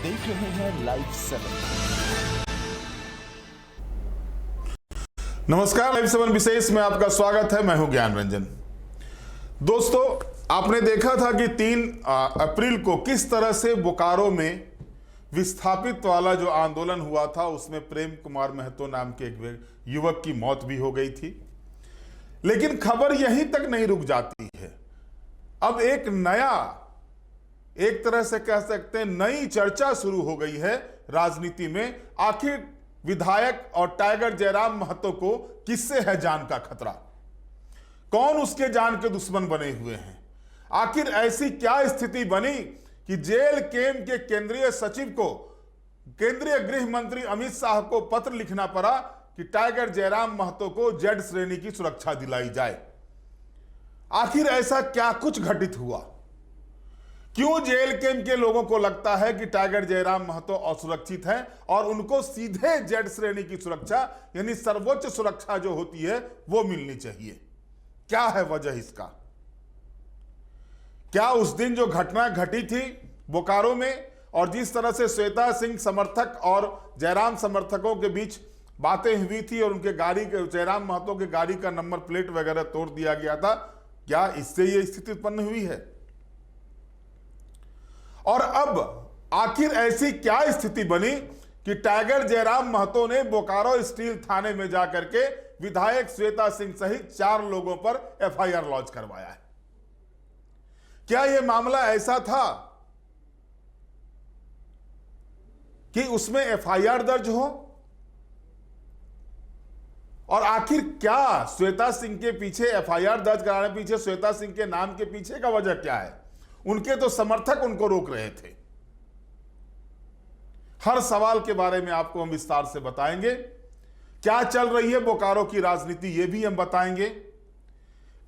देख रहे हैं लाइव 7। नमस्कार, लाइव 7 विशेष में आपका स्वागत है। मैं हूं ज्ञान रंजन। दोस्तों, आपने देखा था कि 3 अप्रैल को किस तरह से बोकारो में विस्थापित वाला जो आंदोलन हुआ था उसमें प्रेम कुमार महतो नाम के एक युवक की मौत भी हो गई थी। लेकिन खबर यहीं तक नहीं रुक जाती है। अब एक नया, एक तरह से कह सकते हैं नई चर्चा शुरू हो गई है राजनीति में। आखिर विधायक और टाइगर जयराम महतो को किससे है जान का खतरा? कौन उसके जान के दुश्मन बने हुए हैं? आखिर ऐसी क्या स्थिति बनी कि जेल कैंप के केंद्रीय सचिव को केंद्रीय गृह मंत्री अमित शाह को पत्र लिखना पड़ा कि टाइगर जयराम महतो को जेड श्रेणी की सुरक्षा दिलाई जाए। आखिर ऐसा क्या कुछ घटित हुआ? क्यों जेल कैंप के लोगों को लगता है कि टाइगर जयराम महतो असुरक्षित हैं और उनको सीधे जेड श्रेणी की सुरक्षा यानी सर्वोच्च सुरक्षा जो होती है वो मिलनी चाहिए? क्या है वजह इसका? क्या उस दिन जो घटना घटी थी बोकारो में और जिस तरह से श्वेता सिंह समर्थक और जयराम समर्थकों के बीच बातें हुई थी और उनके गाड़ी के जयराम महतो के गाड़ी का नंबर प्लेट वगैरह तोड़ दिया गया था, क्या इससे यह स्थिति उत्पन्न हुई है? और अब आखिर ऐसी क्या स्थिति बनी कि टाइगर जयराम महतो ने बोकारो स्टील थाने में जाकर के विधायक श्वेता सिंह सहित 4 लोगों पर एफआईआर लॉन्च करवाया है? क्या यह मामला ऐसा था कि उसमें एफआईआर दर्ज हो? और आखिर क्या श्वेता सिंह के पीछे एफआईआर दर्ज कराने पीछे श्वेता सिंह के नाम के पीछे का वजह क्या है? उनके तो समर्थक उनको रोक रहे थे। हर सवाल के बारे में आपको हम विस्तार से बताएंगे। क्या चल रही है बोकारो की राजनीति ये भी हम बताएंगे।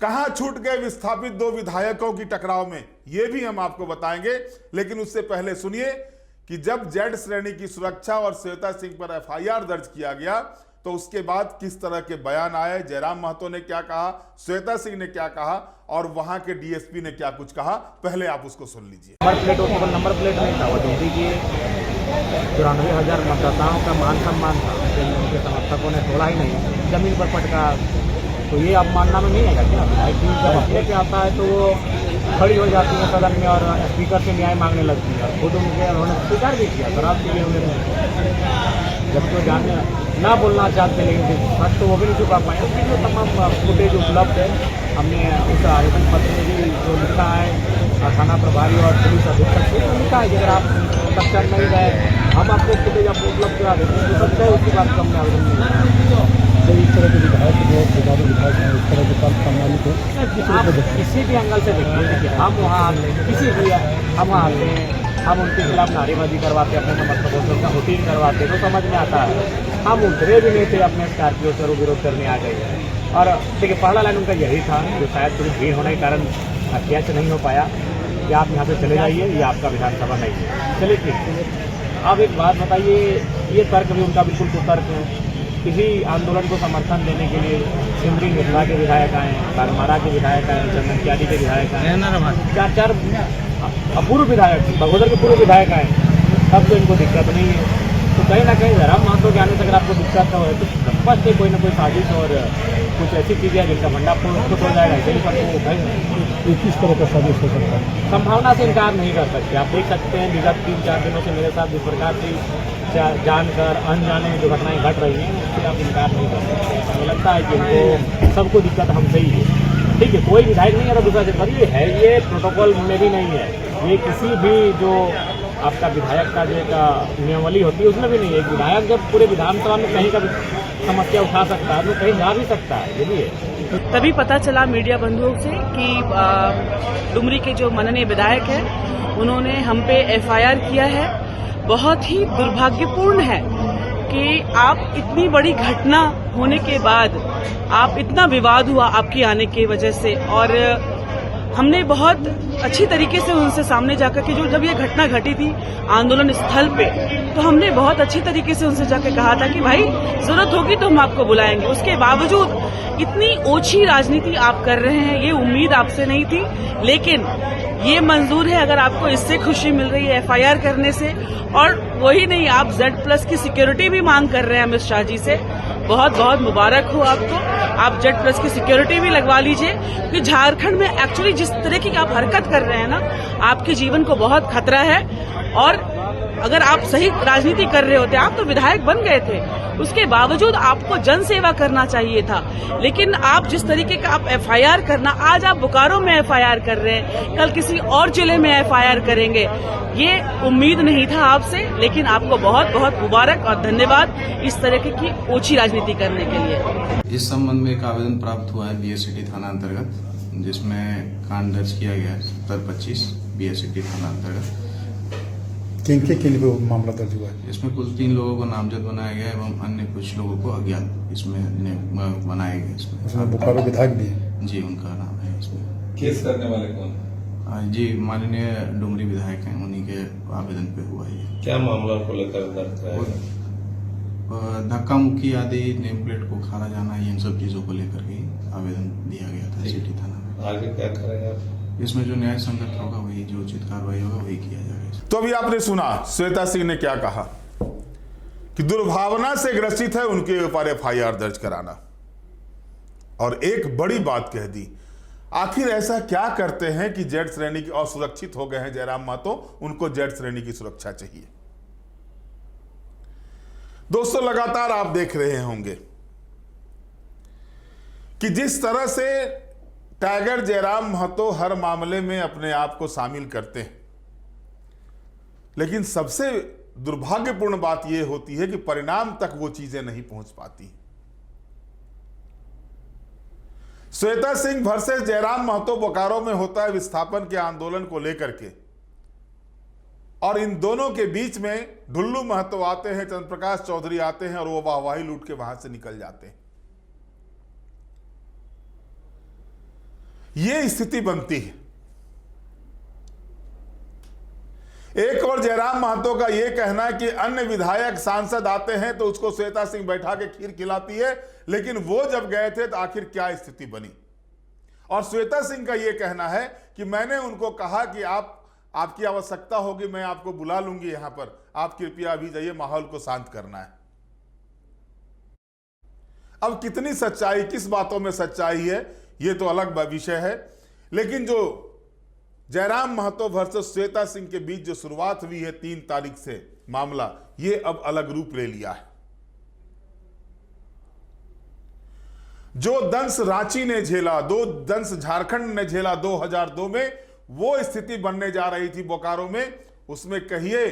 कहां छूट गए विस्थापित 2 विधायकों की टकराव में ये भी हम आपको बताएंगे। लेकिन उससे पहले सुनिए कि जब जेड श्रेणी की सुरक्षा और श्वेता सिंह पर एफआईआर दर्ज किया गया तो उसके बाद किस तरह के बयान आए, जयराम महतो ने क्या कहा, श्वेता सिंह ने क्या कहा और वहां के डीएसपी ने क्या कुछ कहा, पहले आप उसको सुन लीजिए। नंबर प्लेट नहीं था, वो ड्यूटी की 94,000 मतदाताओं का मान सम्मान था, उनके समर्थकों ने तोड़ा ही नहीं, जमीन पर पटका। तो ये अवमानना में नहीं आएगा क्या? जब अपने पे आता है तो वो खड़ी हो जाती है सदन में और स्पीकर से न्याय मांगने लगती है। खुद उन्होंने स्वीकार भी किया शराब के लिए उन्होंने, जब तो जाने ना बोलना चाहते लेकिन सच तो वो भी नहीं छुपा पाए। उसकी जो तमाम फुटेज उपलब्ध है, हमने उस आवेदन पत्र में भी जो लिखा है थाना प्रभारी और पुलिस अधीक्षक से लिखा है कि अगर आप कक्षा नहीं गए हम आपको फुटेज आपको उपलब्ध करा देते हैं। सकता है उसके बाद हमने आवेदन नहीं। तो इस तरह के विधायक इस तरह के काम संभाली को किसी भी एंगल से देखिए, हम वहाँ किसी भी हम वहाँ हम उनके खिलाफ नारेबाजी करवाते, अपने समर्थकों का वोटिंग करवाते तो समझ में आता है। हम उतरे भी नहीं थे, अपने स्कॉर्पियो से विरोध करने आ गए। और देखिए पहला लाइन उनका यही था जो शायद थोड़ी भीड़ होने के कारण कैच नहीं हो पाया कि आप यहाँ से चले जाइए, ये आपका विधानसभा नहीं है। चलिए ठीक। अब एक बात बताइए, ये तर्क भी उनका बिल्कुल कुतर्क है। किसी आंदोलन को समर्थन देने के लिए सिमरी मिथिला के विधायक आए, कारमारा के विधायक आए, चंदनकियारी के विधायक आए, 4 अपूर्व विधायक, बगोदर के पूर्व विधायक आए, तब तो इनको दिक्कत नहीं है। तो कहीं ना कहीं जयराम महतो के आने से अगर आपको दिक्कत हो तो स्पष्ट है कोई ना कोई साजिश और कुछ ऐसी चीज़ें हैं जिनका भंडाफोड़ हो जाएगा। इसलिए सबको कहीं किस तरह का साजिश हो सकता है, संभावना से इनकार नहीं कर सकते। आप देख सकते हैं विगत 3-4 दिनों से मेरे साथ जिस प्रकार की जानकर अनजाने जो घटनाएं घट रही हैं उससे आप इनकार नहीं कर सकते। हमें लगता है कि इनको सबको दिक्कत हमसे ही है। ठीक है, कोई विधायक नहीं है दूसरा से, पर ये है ये प्रोटोकॉल में भी नहीं है। ये किसी भी जो आपका विधायक का जो एक नियमावली होती है उसमें भी नहीं है। एक विधायक जब पूरे विधानसभा में कहीं का समस्या उठा सकता है तो कहीं जा भी सकता है, ये भी है। तभी पता चला मीडिया बंधुओं से कि डुमरी के जो माननीय विधायक हैं उन्होंने हम पे एफआईआर किया है। बहुत ही दुर्भाग्यपूर्ण है कि आप इतनी बड़ी घटना होने के बाद आप इतना विवाद हुआ आपके आने की वजह से, और हमने बहुत अच्छी तरीके से उनसे सामने जाकर के जो जब ये घटना घटी थी आंदोलन स्थल पे, तो हमने बहुत अच्छी तरीके से उनसे जाकर कहा था कि भाई जरूरत होगी तो हम आपको बुलाएंगे। उसके बावजूद इतनी ओछी राजनीति आप कर रहे हैं, ये उम्मीद आपसे नहीं थी। लेकिन ये मंजूर है अगर आपको इससे खुशी मिल रही है FIR करने से। और वही नहीं, आप Z+ की सिक्योरिटी भी मांग कर रहे हैं अमित शाह जी से। बहुत बहुत मुबारक हो आपको, आप Z+ की सिक्योरिटी भी लगवा लीजिए, क्योंकि झारखंड में एक्चुअली जिस तरह की आप हरकत कर रहे हैं ना, आपके जीवन को बहुत खतरा है। और अगर आप सही राजनीति कर रहे होते, आप तो विधायक बन गए थे, उसके बावजूद आपको जन सेवा करना चाहिए था। लेकिन आप जिस तरीके का आप FIR करना, आज आप बोकारो में FIR कर रहे हैं, कल किसी और जिले में FIR करेंगे, ये उम्मीद नहीं था आपसे। लेकिन आपको बहुत बहुत मुबारक और धन्यवाद इस तरह की ओछी राजनीति करने के लिए। इस संबंध में एक आवेदन प्राप्त हुआ है BSCT थाना अंतर्गत, जिसमें कांड दर्ज किया गया है 70-25 BSCT थाना अंतर्गत। किनके लिए मामला दर्ज हुआ है? इसमें कुल 3 लोगों को नामजद बनाया गया एवं अन्य कुछ लोगों को अज्ञात इसमें बनाए गए। इसमें बोकारो विधायक भी है जी, उनका नाम है इसमें। केस करने वाले कौन? जी, माननीय डुमरी विधायक हैं, उन्हीं के आवेदन पे हुआ है। क्या मामला को लेकर दर्ज कराया? धक्का मुक्की आदि, नेम प्लेट को खारा जाना, इन सब चीजों को लेकर के आवेदन दिया गया था सिटी थाना में। आगे क्या करेंगे आप? इसमें जो न्याय संगत होगा वही, जो उचित कार्रवाई होगा वही किया जाएगा। तो अभी आपने सुना श्वेता सिंह ने क्या कहा कि दुर्भावना से ग्रसित है उनके ऊपर FIR दर्ज कराना, और एक बड़ी बात कह दी। आखिर ऐसा क्या करते हैं कि Z श्रेणी की असुरक्षित हो गए हैं जयराम महतो, उनको Z श्रेणी की सुरक्षा चाहिए। दोस्तों, लगातार आप देख रहे होंगे कि जिस तरह से टाइगर जयराम महतो हर मामले में अपने आप को शामिल करते हैं, लेकिन सबसे दुर्भाग्यपूर्ण बात यह होती है कि परिणाम तक वो चीजें नहीं पहुंच पाती। श्वेता सिंह वर्सेस जयराम महतो बोकारो में होता है विस्थापन के आंदोलन को लेकर के, और इन दोनों के बीच में ढुल्लू महतो आते हैं, चंद्रप्रकाश चौधरी आते हैं, और वो वाहवाही लूट के वहां से निकल जाते हैं। ये स्थिति बनती है। एक और जयराम महतो का यह कहना है कि अन्य विधायक सांसद आते हैं तो उसको श्वेता सिंह बैठा के खीर खिलाती है, लेकिन वो जब गए थे तो आखिर क्या स्थिति बनी। और श्वेता सिंह का यह कहना है कि मैंने उनको कहा कि आपकी आवश्यकता होगी, मैं आपको बुला लूंगी यहां पर, आप कृपया अभी जाइए, माहौल को शांत करना है। अब कितनी सच्चाई, किस बातों में सच्चाई है, यह तो अलग विषय है। लेकिन जो जयराम महतो वर्सेस श्वेता सिंह के बीच जो शुरुआत हुई है 3 तारीख से मामला, यह अब अलग रूप ले लिया है। जो दंश रांची ने झेला, 2 दंश झारखंड ने झेला 2002 में, वो स्थिति बनने जा रही थी बोकारो में। उसमें कहिए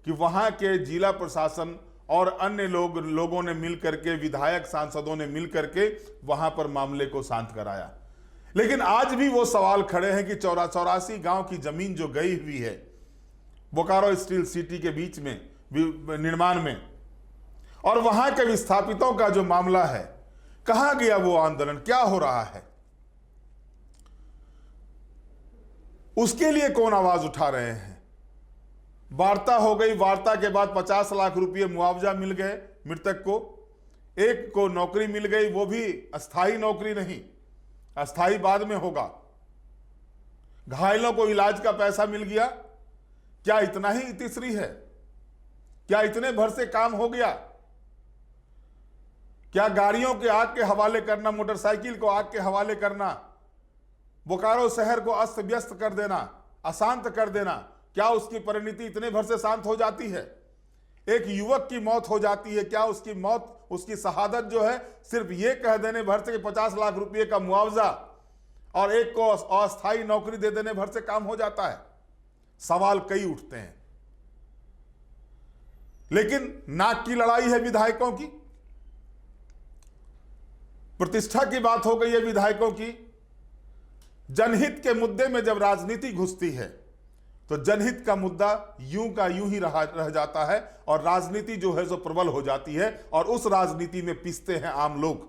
कि वहां के जिला प्रशासन और अन्य लोगों ने मिलकर के, विधायक सांसदों ने मिलकर के वहां पर मामले को शांत कराया। लेकिन आज भी वो सवाल खड़े हैं कि 84 गांव की जमीन जो गई हुई है बोकारो स्टील सिटी के बीच में निर्माण में, और वहां के विस्थापितों का जो मामला है, कहां गया वो आंदोलन, क्या हो रहा है, उसके लिए कौन आवाज उठा रहे हैं। वार्ता हो गई, वार्ता के बाद 50 लाख रुपए मुआवजा मिल गए मृतक को, एक को नौकरी मिल गई, वो भी अस्थाई नौकरी नहीं, अस्थाई बाद में होगा। घायलों को इलाज का पैसा मिल गया। क्या इतना ही इतिश्री है? क्या इतने भर से काम हो गया? क्या गाड़ियों के आग के हवाले करना, मोटरसाइकिल को आग के हवाले करना, बोकारो शहर को अस्त व्यस्त कर देना, अशांत कर देना, क्या उसकी परिणति इतने भर से शांत हो जाती है? एक युवक की मौत हो जाती है, क्या उसकी मौत, उसकी शहादत जो है सिर्फ ये कह देने भर से कि 50 लाख रुपए का मुआवजा और एक को अस्थायी नौकरी दे देने भर से काम हो जाता है? सवाल कई उठते हैं। लेकिन नाक की लड़ाई है विधायकों की, प्रतिष्ठा की बात हो गई है विधायकों की। जनहित के मुद्दे में जब राजनीति घुसती है तो जनहित का मुद्दा यूं का यूं ही रह जाता है, और राजनीति जो है जो प्रबल हो जाती है, और उस राजनीति में पिसते हैं आम लोग।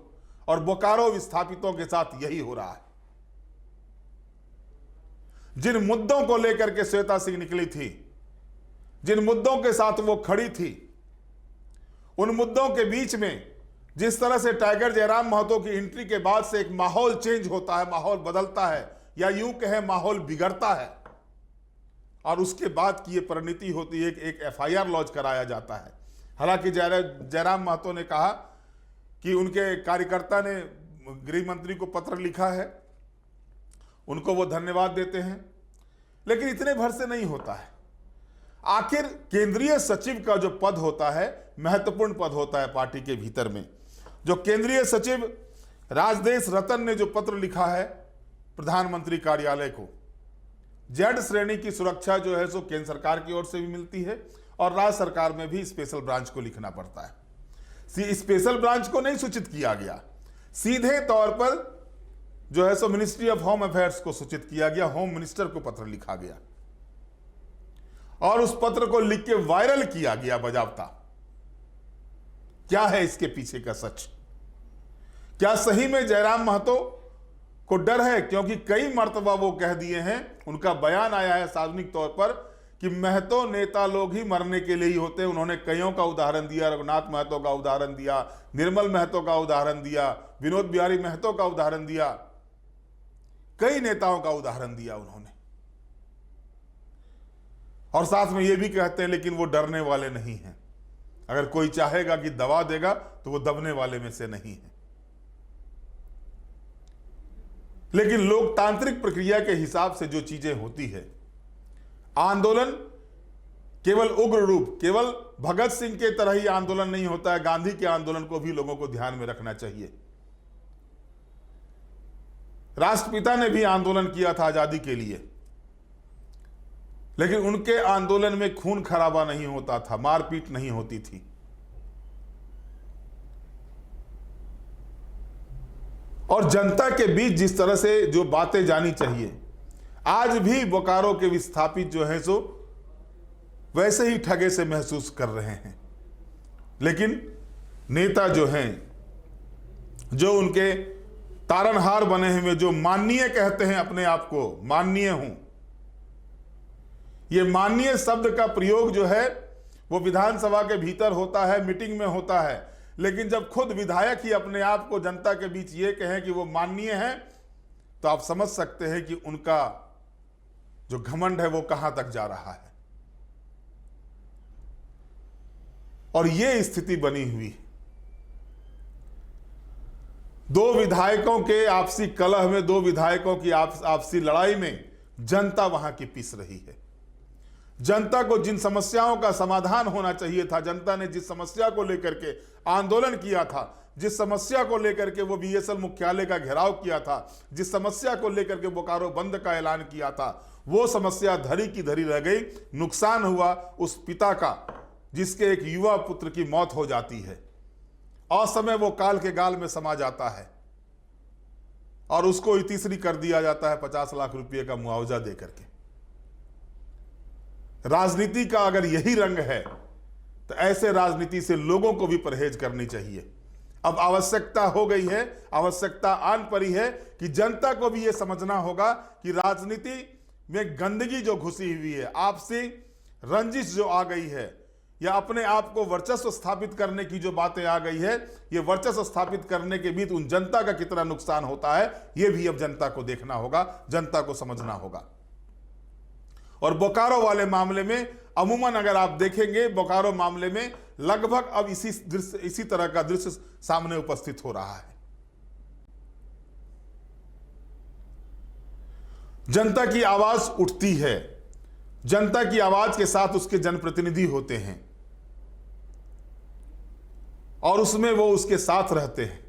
और बोकारो विस्थापितों के साथ यही हो रहा है। जिन मुद्दों को लेकर के श्वेता सिंह निकली थी, जिन मुद्दों के साथ वो खड़ी थी, उन मुद्दों के बीच में जिस तरह से टाइगर जयराम महतो की एंट्री के बाद से एक माहौल चेंज होता है, माहौल बदलता है, या यूं कहें माहौल बिगड़ता है। और उसके बाद की ये परिणति होती है कि एक एफआईआर लॉन्च कराया जाता है। हालांकि जयराम महतो ने कहा कि उनके कार्यकर्ता ने गृह मंत्री को पत्र लिखा है, उनको वो धन्यवाद देते हैं, लेकिन इतने भर से नहीं होता है। आखिर केंद्रीय सचिव का जो पद होता है महत्वपूर्ण पद होता है पार्टी के भीतर में। जो केंद्रीय सचिव राजदेश रतन ने जो पत्र लिखा है प्रधानमंत्री कार्यालय को, जेड श्रेणी की सुरक्षा जो है सो केंद्र सरकार की ओर से भी मिलती है और राज्य सरकार में भी स्पेशल ब्रांच को लिखना पड़ता है। स्पेशल ब्रांच को नहीं सूचित किया गया, सीधे तौर पर जो है सो मिनिस्ट्री ऑफ होम अफेयर्स को सूचित किया गया, होम मिनिस्टर को पत्र लिखा गया और उस पत्र को लिख के वायरल किया गया बजावता। क्या है इसके पीछे का सच? क्या सही में जयराम महतो को डर है? क्योंकि कई मर्तबा वो कह दिए हैं, उनका बयान आया है सार्वजनिक तौर पर कि महतो नेता लोग ही मरने के लिए ही होते हैं। उन्होंने कईयों का उदाहरण दिया, रघुनाथ महतो का उदाहरण दिया, निर्मल महतो का उदाहरण दिया, विनोद बिहारी महतो का उदाहरण दिया, कई नेताओं का उदाहरण दिया उन्होंने। और साथ में ये भी कहते हैं लेकिन वो डरने वाले नहीं हैं। अगर कोई चाहेगा कि दबा देगा तो वो दबने वाले में से नहीं है। लेकिन लोकतांत्रिक प्रक्रिया के हिसाब से जो चीजें होती है, आंदोलन केवल उग्र रूप, केवल भगत सिंह के तरह ही आंदोलन नहीं होता है, गांधी के आंदोलन को भी लोगों को ध्यान में रखना चाहिए। राष्ट्रपिता ने भी आंदोलन किया था आजादी के लिए, लेकिन उनके आंदोलन में खून खराबा नहीं होता था, मारपीट नहीं होती थी। और जनता के बीच जिस तरह से जो बातें जानी चाहिए, आज भी बोकारो के विस्थापित जो हैं सो वैसे ही ठगे से महसूस कर रहे हैं। लेकिन नेता जो हैं, जो उनके तारनहार बने हुए, जो माननीय कहते हैं अपने आप को, माननीय हूं, ये माननीय शब्द का प्रयोग जो है वो विधानसभा के भीतर होता है, मीटिंग में होता है, लेकिन जब खुद विधायक ही अपने आप को जनता के बीच ये कहें कि वो माननीय है, तो आप समझ सकते हैं कि उनका जो घमंड है वो कहां तक जा रहा है। और ये स्थिति बनी हुई, दो विधायकों के आपसी कलह में, दो विधायकों की आपसी लड़ाई में जनता वहां की पिस रही है। जनता को जिन समस्याओं का समाधान होना चाहिए था, जनता ने जिस समस्या को लेकर के आंदोलन किया था, जिस समस्या को लेकर के वो बीएसएल मुख्यालय का घेराव किया था, जिस समस्या को लेकर के बोकारो बंद का ऐलान किया था, वो समस्या धरी की धरी रह गई। नुकसान हुआ उस पिता का जिसके एक युवा पुत्र की मौत हो जाती है, असमय वो काल के गाल में समा जाता है और उसको तीसरी कर दिया जाता है 50 लाख रुपए का मुआवजा देकर के। राजनीति का अगर यही रंग है तो ऐसे राजनीति से लोगों को भी परहेज करनी चाहिए। अब आवश्यकता हो गई है, आवश्यकता आन पड़ी है कि जनता को भी यह समझना होगा कि राजनीति में गंदगी जो घुसी हुई है, आपसी रंजिश जो आ गई है, या अपने आप को वर्चस्व स्थापित करने की जो बातें आ गई है, ये वर्चस्व स्थापित करने के बीच उन जनता का कितना नुकसान होता है, ये भी अब जनता को देखना होगा, जनता को समझना होगा। और बोकारो वाले मामले में अमूमन अगर आप देखेंगे, बोकारो मामले में लगभग अब इसी तरह का दृश्य सामने उपस्थित हो रहा है। जनता की आवाज उठती है, जनता की आवाज के साथ उसके जनप्रतिनिधि होते हैं और उसमें वो उसके साथ रहते हैं।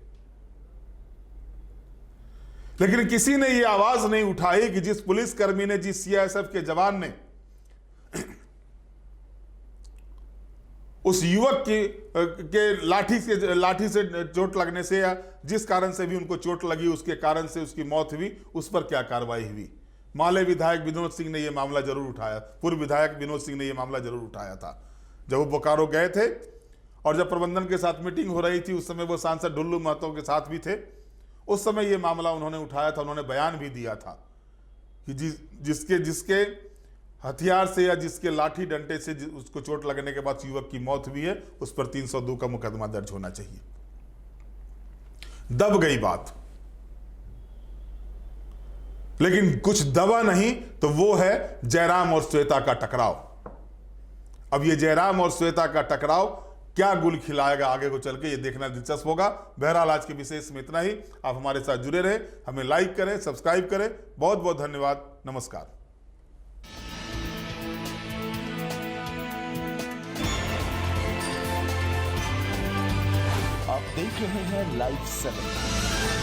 लेकिन किसी ने ये आवाज नहीं उठाई कि जिस पुलिसकर्मी ने, जिस सीआईएसएफ के जवान ने उस युवक के लाठी से चोट लगने से, या जिस कारण से भी उनको चोट लगी, उसके कारण से उसकी मौत हुई, उस पर क्या कार्रवाई हुई। माले विधायक विनोद सिंह ने यह मामला जरूर उठाया, पूर्व विधायक विनोद सिंह ने यह मामला जरूर उठाया था जब वो बोकारो गए थे और जब प्रबंधन के साथ मीटिंग हो रही थी, उस समय वो सांसद डुल्लू महतो के साथ भी थे। उस समय ये मामला उन्होंने उठाया था, उन्होंने बयान भी दिया था कि जिसके हथियार से या जिसके लाठी डंडे से उसको चोट लगने के बाद युवक की मौत हुई है, उस पर 302 का मुकदमा दर्ज होना चाहिए। दब गई बात। लेकिन कुछ दबा नहीं तो वो है जयराम और श्वेता का टकराव। अब ये जयराम और श्वेता का टकराव क्या गुल खिलाएगा आगे को चल के, ये देखना दिलचस्प होगा। बहरहाल आज के विशेष में इतना ही। आप हमारे साथ जुड़े रहे, हमें लाइक करें, सब्सक्राइब करें। बहुत बहुत धन्यवाद। नमस्कार। आप देख रहे हैं लाइव 7।